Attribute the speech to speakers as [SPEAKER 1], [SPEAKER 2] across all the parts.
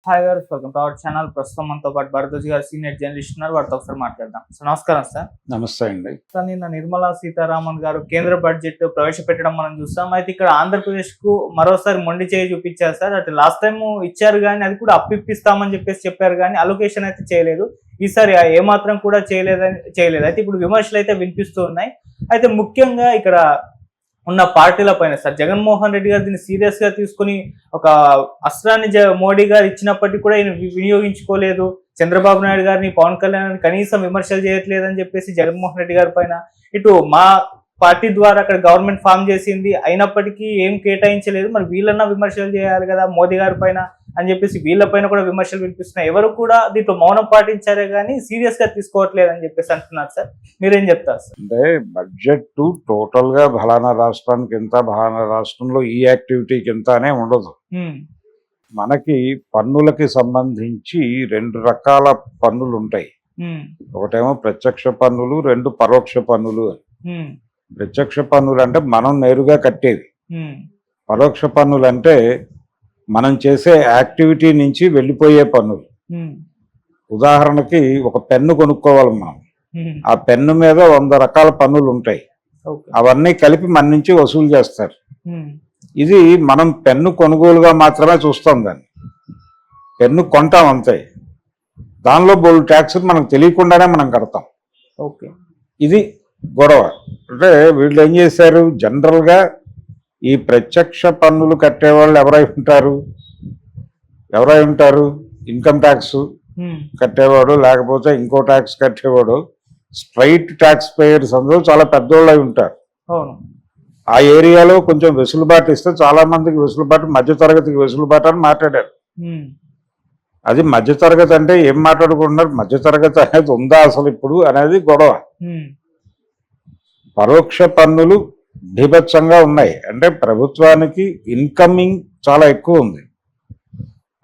[SPEAKER 1] Hi గారు, welcome to our channel. ప్రస్తుతం మనతో పాటు భరద్వాజ్ గారు సీనియర్ జర్నలిస్ట్ ఉన్నారు. వారితో ఒకసారి మాట్లాడదాం. సో నమస్కారం సార్.
[SPEAKER 2] నమస్తే అండి.
[SPEAKER 1] సార్, నిన్న నిర్మలా సీతారామన్ గారు కేంద్ర బడ్జెట్ ప్రవేశపెట్టడం మనం చూస్తాం. అయితే ఇక్కడ ఆంధ్రప్రదేశ్ కు మరోసారి మొండి చేయి చూపించారు సార్. అటు లాస్ట్ టైం ఇచ్చారు కానీ అది కూడా అప్పిస్తామని చెప్పారు కానీ అలొకేషన్ అయితే చేయలేదు. ఈసారి ఏమాత్రం కూడా చేయలేదు. అయితే ఇప్పుడు విమర్శలు అయితే వినిపిస్తూ ఉన్నాయి. అయితే ముఖ్యంగా ఇక్కడ ఉన్న పార్టీల పైన సార్ జగన్మోహన్ రెడ్డి గారు దీన్ని సీరియస్ గా తీసుకుని ఒక అస్త్రాన్ని మోడీ గారు ఇచ్చినప్పటికీ కూడా ఈయన వినియోగించుకోలేదు. చంద్రబాబు నాయుడు గారిని, పవన్ కళ్యాణ్ కనీసం విమర్శలు చేయట్లేదని చెప్పేసి జగన్మోహన్ రెడ్డి గారి పైన ఇటు మా పార్టీ ద్వారా అక్కడ గవర్నమెంట్ ఫామ్ చేసింది, అయినప్పటికీ ఏం కేటాయించలేదు. మరి వీళ్ళన్నా విమర్శలు చేయాలి కదా మోదీ గారి పైన అని చెప్పేసి వీళ్ళపైన కూడా విమర్శలు వినిపిస్తున్నాయి. ఎవరు కూడా దీంట్లో మౌనం పాటించారే కానీ సీరియస్ గా తీసుకోవట్లేదు అని చెప్పేసి అంటున్నారు సార్. మీరేం చెప్తారు సార్?
[SPEAKER 2] అంటే బడ్జెట్ టోటల్ గా ఫలానా రాష్ట్రానికి ఎంత, ఫలానా రాష్ట్రంలో ఈ యాక్టివిటీకి ఎంత అనే ఉండదు. మనకి పన్నులకి సంబంధించి రెండు రకాల పన్నులు ఉంటాయి. ఒకటేమో ప్రత్యక్ష పన్నులు, రెండు పరోక్ష పన్నులు. ప్రత్యక్ష పన్నులు అంటే మనం నేరుగా కట్టేవి. పరోక్ష పన్నులు అంటే మనం చేసే యాక్టివిటీ నుంచి వెళ్ళిపోయే పన్నులు. ఉదాహరణకి ఒక పెన్ను కొనుక్కోవాలి మనం, ఆ పెన్ను మీద 100 రకాల పన్నులు ఉంటాయి. అవన్నీ కలిపి మన నుంచి వసూలు చేస్తారు. ఇది మనం పెన్ను కొనుగోలుగా మాత్రమే చూస్తాం. దాన్ని పెన్ను కొంటాం అంతే. దానిలో బోల్డ్ ట్యాక్స్ మనకు తెలియకుండానే మనం కడతాం. ఇది గొడవ. అంటే వీళ్ళు ఏం చేశారు, జనరల్గా ఈ ప్రత్యక్ష పన్నులు కట్టేవాళ్ళు ఎవరై ఉంటారు? ఇన్కమ్ ట్యాక్స్ కట్టేవాడు, లేకపోతే ఇంకో ట్యాక్స్ కట్టేవాడు. స్ట్రైట్ ట్యాక్స్ పేయర్స్ అందరూ చాలా పెద్దోళ్ళు అయి ఉంటారు. ఆ ఏరియాలో కొంచెం వెసులుబాటు ఇస్తే చాలా మందికి వెసులుబాటు, మధ్యతరగతికి వెసులుబాటు అని మాట్లాడారు. అది మధ్యతరగతి అంటే ఏం మాట్లాడుకుంటున్నారు? మధ్యతరగతి అనేది ఉందా అసలు ఇప్పుడు అనేది గొడవ. పరోక్ష పన్నులు బీభత్సంగా ఉన్నాయి. అంటే ప్రభుత్వానికి ఇన్కమింగ్ చాలా ఎక్కువ ఉంది.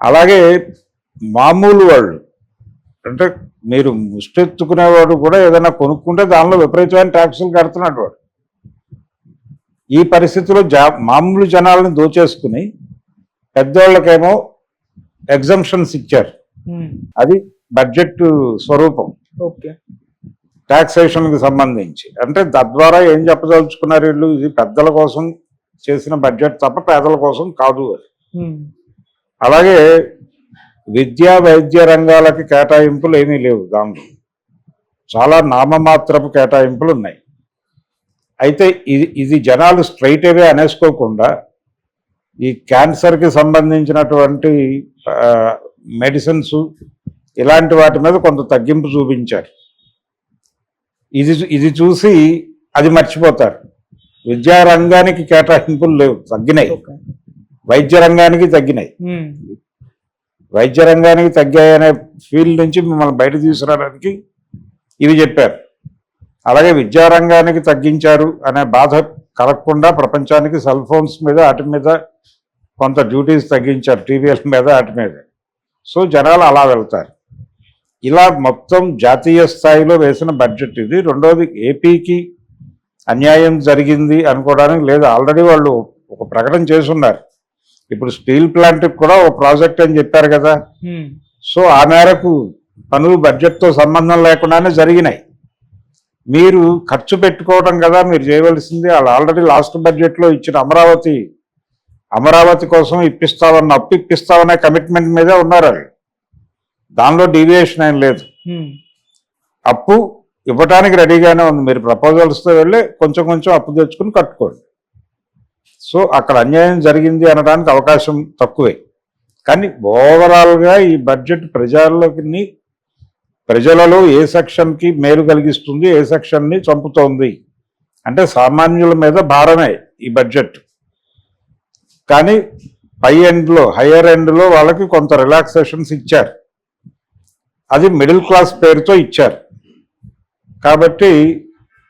[SPEAKER 2] అలాగే మామూలు వాళ్ళు అంటే మీరు ముష్టెత్తుకునేవాడు కూడా ఏదైనా కొనుక్కుంటే దానిలో విపరీతమైన ట్యాక్సులు కడుతున్నాడు వాడు. ఈ పరిస్థితిలో మామూలు జనాలను దోచేసుకుని పెద్దవాళ్ళకేమో ఎగ్జంప్షన్స్ ఇచ్చారు. అది బడ్జెట్ స్వరూపం టాక్సేషన్కి సంబంధించి. అంటే తద్వారా ఏం చెప్పదలుచుకున్నారు వీళ్ళు, ఇది పెద్దల కోసం చేసిన బడ్జెట్ తప్ప పేదల కోసం కాదు అది. అలాగే విద్యా వైద్య రంగాలకి కేటాయింపులు ఏమీ లేవు. దాంట్లో చాలా నామమాత్రపు కేటాయింపులు ఉన్నాయి. అయితే ఇది జనాలు స్ట్రైట్ అవే అనేసుకోకుండా ఈ క్యాన్సర్కి సంబంధించినటువంటి మెడిసిన్స్ ఇలాంటి వాటి మీద కొంత తగ్గింపు చూపించారు. ఇది చూసి అది మర్చిపోతారు. విద్యారంగానికి కేటాయింపులు లేవు, తగ్గినాయి. వైద్య రంగానికి తగ్గినాయి. వైద్య రంగానికి తగ్గాయనే ఫీల్డ్ నుంచి మిమ్మల్ని బయట తీసుకురావడానికి ఇవి చెప్పారు. అలాగే విద్యారంగానికి తగ్గించారు అనే బాధ కలగకుండా ప్రపంచానికి సెల్ ఫోన్స్ మీద వాటి మీద కొంత డ్యూటీస్ తగ్గించారు, టీవీల మీద వాటి మీద. సో జనాలు అలా వెళ్తారు. ఇలా మొత్తం జాతీయ స్థాయిలో వేసిన బడ్జెట్ ఇది. రెండోది, ఏపీకి అన్యాయం జరిగింది అనుకోవడానికి లేదు. ఆల్రెడీ వాళ్ళు ఒక ప్రకటన చేసున్నారు. ఇప్పుడు స్టీల్ ప్లాంట్కి కూడా ఒక ప్రాజెక్ట్ అని చెప్పారు కదా. సో ఆ మేరకు పనులు బడ్జెట్తో సంబంధం లేకుండానే జరిగినాయి. మీరు ఖర్చు పెట్టుకోవడం కదా మీరు చేయవలసింది. వాళ్ళు ఆల్రెడీ లాస్ట్ బడ్జెట్లో ఇచ్చిన అమరావతి కోసం అప్పు ఇప్పిస్తామనే కమిట్మెంట్ మీదే ఉన్నారు వాళ్ళు. దానిలో డీవియేషన్ ఏం లేదు. అప్పు ఇవ్వటానికి రెడీగానే ఉంది. మీరు ప్రపోజల్స్తో వెళ్ళి కొంచెం అప్పు తెచ్చుకుని కట్టుకోండి. సో అక్కడ అన్యాయం జరిగింది అనడానికి అవకాశం తక్కువే. కానీ ఓవరాల్గా ఈ బడ్జెట్ ప్రజలలో ఏ సెక్షన్కి మేలు కలిగిస్తుంది, ఏ సెక్షన్ని చంపుతోంది అంటే సామాన్యుల మీద భారమే ఈ బడ్జెట్. కానీ హయ్యర్ ఎండ్లో వాళ్ళకి కొంత రిలాక్సేషన్స్ ఇచ్చారు. అది మిడిల్ క్లాస్ పేరుతో ఇచ్చారు. కాబట్టి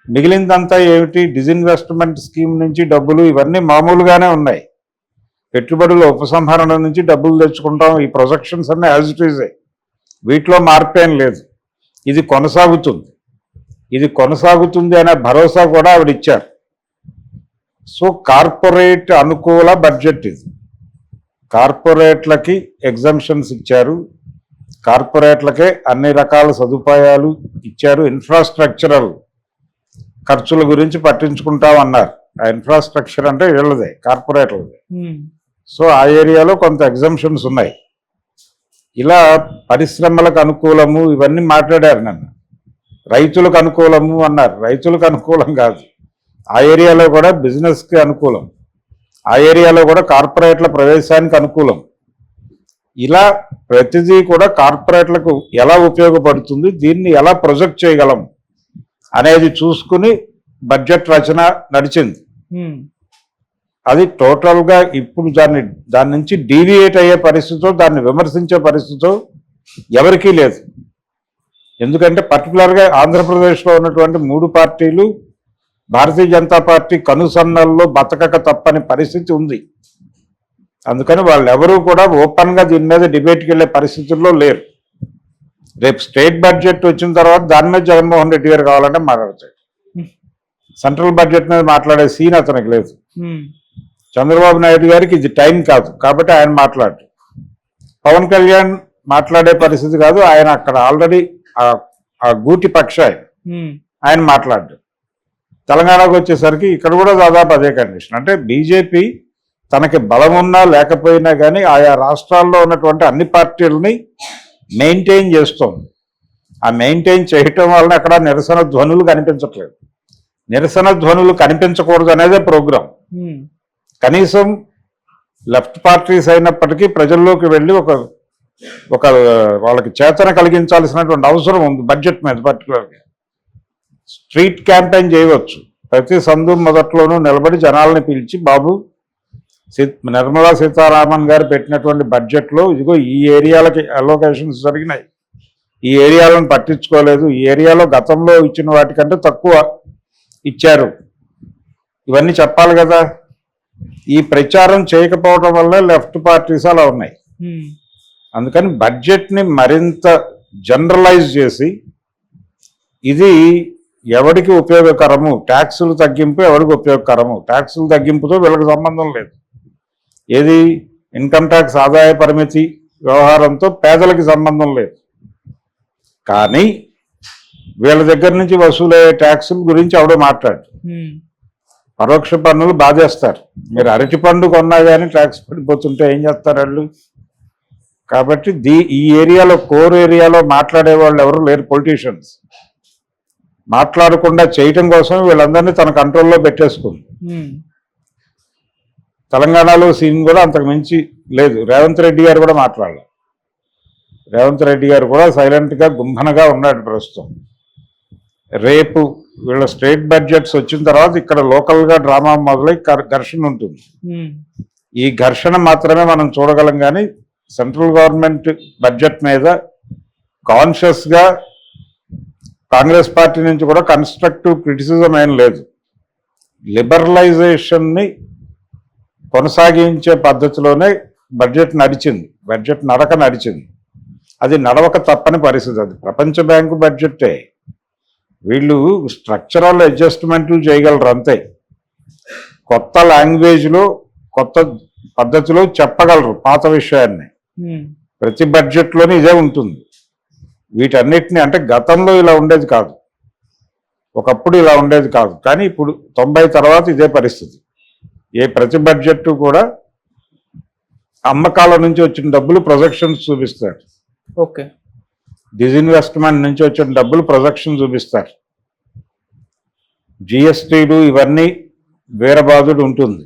[SPEAKER 2] మిగిలిందంతా ఏమిటి, డిజిన్వెస్ట్మెంట్ స్కీమ్ నుంచి డబ్బులు ఇవన్నీ మామూలుగానే ఉన్నాయి. పెట్టుబడుల ఉపసంహరణ నుంచి డబ్బులు తెచ్చుకుంటాం. ఈ ప్రొజెక్షన్స్ అన్నీ యాజ్ ఇట్ ఈజ్. వీటిలో మార్పేం లేదు. ఇది కొనసాగుతుంది అనే భరోసా కూడా ఆవిడ ఇచ్చారు. సో కార్పొరేట్ అనుకూల బడ్జెట్ ఇది. కార్పొరేట్లకి ఎగ్జంప్షన్స్ ఇచ్చారు, కార్పొరేట్లకే అన్ని రకాల సదుపాయాలు ఇచ్చారు, ఇన్ఫ్రాస్ట్రక్చరల్ ఖర్చుల గురించి పట్టించుకుంటామన్నారు. ఆ ఇన్ఫ్రాస్ట్రక్చర్ అంటే వీళ్ళదే, కార్పొరేట్లదే. సో ఆ ఏరియాలో కొంత ఎగ్జంప్షన్స్ ఉన్నాయి. ఇలా పరిశ్రమలకు అనుకూలము ఇవన్నీ మాట్లాడారు. నన్ను రైతులకు అనుకూలము అన్నారు. రైతులకు అనుకూలం కాదు, ఆ ఏరియాలో కూడా బిజినెస్కి అనుకూలం, ఆ ఏరియాలో కూడా కార్పొరేట్ల ప్రవేశానికి అనుకూలం. ఇలా ప్రతిదీ కూడా కార్పొరేట్లకు ఎలా ఉపయోగపడుతుంది, దీన్ని ఎలా ప్రొజెక్ట్ చేయగలం అనేది చూసుకుని బడ్జెట్ రచన నడిచింది. అది టోటల్గా ఇప్పుడు దాని నుంచి డీవియేట్ అయ్యే పరిస్థితితో, దాన్ని విమర్శించే పరిస్థితితో ఎవరికీ లేదు. ఎందుకంటే పర్టికులర్గా ఆంధ్రప్రదేశ్లో ఉన్నటువంటి 3 పార్టీలు భారతీయ జనతా పార్టీ కనుసన్నల్లో బతకక తప్పని పరిస్థితి ఉంది. అందుకని వాళ్ళెవరూ కూడా ఓపెన్గా దీని మీద డిబేట్కి వెళ్ళే పరిస్థితుల్లో లేరు. రేపు స్టేట్ బడ్జెట్ వచ్చిన తర్వాత దాని మీద జగన్మోహన్ రెడ్డి గారు కావాలంటే మాట్లాడతాడు. సెంట్రల్ బడ్జెట్ మీద మాట్లాడే సీన్ అతనికి లేదు. చంద్రబాబు నాయుడు గారికి ఇది టైం కాదు కాబట్టి ఆయన మాట్లాడు. పవన్ కళ్యాణ్ మాట్లాడే పరిస్థితి కాదు, ఆయన అక్కడ ఆల్రెడీ ఆ గూటి పక్ష ఆయన మాట్లాడు. తెలంగాణకు వచ్చేసరికి ఇక్కడ కూడా దాదాపు అదే కండిషన్. అంటే బీజేపీ తనకి బలం ఉన్నా లేకపోయినా కానీ ఆయా రాష్ట్రాల్లో ఉన్నటువంటి అన్ని పార్టీలని మెయింటైన్ చేస్తోంది. ఆ మెయింటైన్ చేయటం వలన అక్కడ నిరసన ధ్వనులు కనిపించట్లేదు. నిరసన ధ్వనులు కనిపించకూడదు అనేదే ప్రోగ్రాం. కనీసం లెఫ్ట్ పార్టీస్ అయినప్పటికీ ప్రజల్లోకి వెళ్ళి ఒక వాళ్ళకి చేతన కలిగించాల్సినటువంటి అవసరం ఉంది. బడ్జెట్ మీద పర్టికులర్గా స్ట్రీట్ క్యాంపెయిన్ చేయవచ్చు. ప్రతి సందు మొదట్లోనూ నిలబడి జనాలని పిలిచి, బాబు నిర్మలా సీతారామన్ గారు పెట్టినటువంటి బడ్జెట్లో ఇదిగో ఈ ఏరియాలకి అలోకేషన్స్ జరిగినాయి, ఈ ఏరియాలను పట్టించుకోలేదు, ఈ ఏరియాలో గతంలో ఇచ్చిన వాటికంటే తక్కువ ఇచ్చారు, ఇవన్నీ చెప్పాలి కదా. ఈ ప్రచారం చేయకపోవడం వల్ల లెఫ్ట్ పార్టీస్ అలా ఉన్నాయి. అందుకని బడ్జెట్ని మరింత జనరలైజ్ చేసి ఇది ఎవరికి ఉపయోగకరము, ట్యాక్సులు తగ్గింపు ఎవరికి ఉపయోగకరము, ట్యాక్సులు తగ్గింపుతో వీళ్ళకి సంబంధం లేదు. ఏది ఇన్కమ్ ట్యాక్స్ ఆదాయ పరిమితి వ్యవహారంతో పేదలకి సంబంధం లేదు. కానీ వీళ్ళ దగ్గర నుంచి వసూలయ్యే ట్యాక్సుల గురించి ఎవడో మాట్లాడు. పరోక్ష పన్నులు బాధేస్తారు. మీరు అరటి పండు కొన్నా కానీ ట్యాక్స్ పడిపోతుంటే ఏం చేస్తారు వాళ్ళు. కాబట్టి ఈ ఏరియాలో కోర్ ఏరియాలో మాట్లాడే వాళ్ళు ఎవరు లేరు. పొలిటీషియన్స్ మాట్లాడకుండా చేయటం కోసం వీళ్ళందరినీ తన కంట్రోల్లో పెట్టేసుకుంది. తెలంగాణలో సీన్ కూడా అంతకు మించి లేదు. రేవంత్ రెడ్డి గారు కూడా మాట్లాడలేదు. రేవంత్ రెడ్డి గారు కూడా సైలెంట్గా గుంభనగా ఉన్నాడు ప్రస్తుతం. రేపు వీళ్ళ స్టేట్ బడ్జెట్స్ వచ్చిన తర్వాత ఇక్కడ లోకల్గా డ్రామా మొదలై ఘర్షణ ఉంటుంది. ఈ ఘర్షణ మాత్రమే మనం చూడగలం. కానీ సెంట్రల్ గవర్నమెంట్ బడ్జెట్ మీద కాన్షియస్గా కాంగ్రెస్ పార్టీ నుంచి కూడా కన్స్ట్రక్టివ్ క్రిటిసిజం ఏం లేదు. లిబరలైజేషన్ని కొనసాగించే పద్ధతిలోనే బడ్జెట్ నడిచింది. బడ్జెట్ నడక నడిచింది. అది నడవక తప్పని పరిస్థితి. అది ప్రపంచ బ్యాంకు బడ్జెట్టే. వీళ్ళు స్ట్రక్చరల్ అడ్జస్ట్మెంట్లు చేయగలరు అంతే. కొత్త లాంగ్వేజ్లో కొత్త పద్ధతిలో చెప్పగలరు పాత విషయాన్ని. ప్రతి బడ్జెట్లోనే ఇదే ఉంటుంది. వీటన్నిటిని అంటే గతంలో ఇలా ఉండేది కాదు, ఒకప్పుడు ఇలా ఉండేది కాదు. కానీ ఇప్పుడు 90 తర్వాత ఇదే పరిస్థితి. ప్రతి బడ్జెట్ కూడా అమ్మకాల నుంచి వచ్చిన డబ్బులు ప్రొజెక్షన్స్ చూపిస్తారు.
[SPEAKER 1] ఓకే,
[SPEAKER 2] డిజిన్వెస్ట్మెంట్ నుంచి వచ్చిన డబ్బులు ప్రొజెక్షన్ చూపిస్తారు. జిఎస్టీలు ఇవన్నీ వేరబాదుడు ఉంటుంది.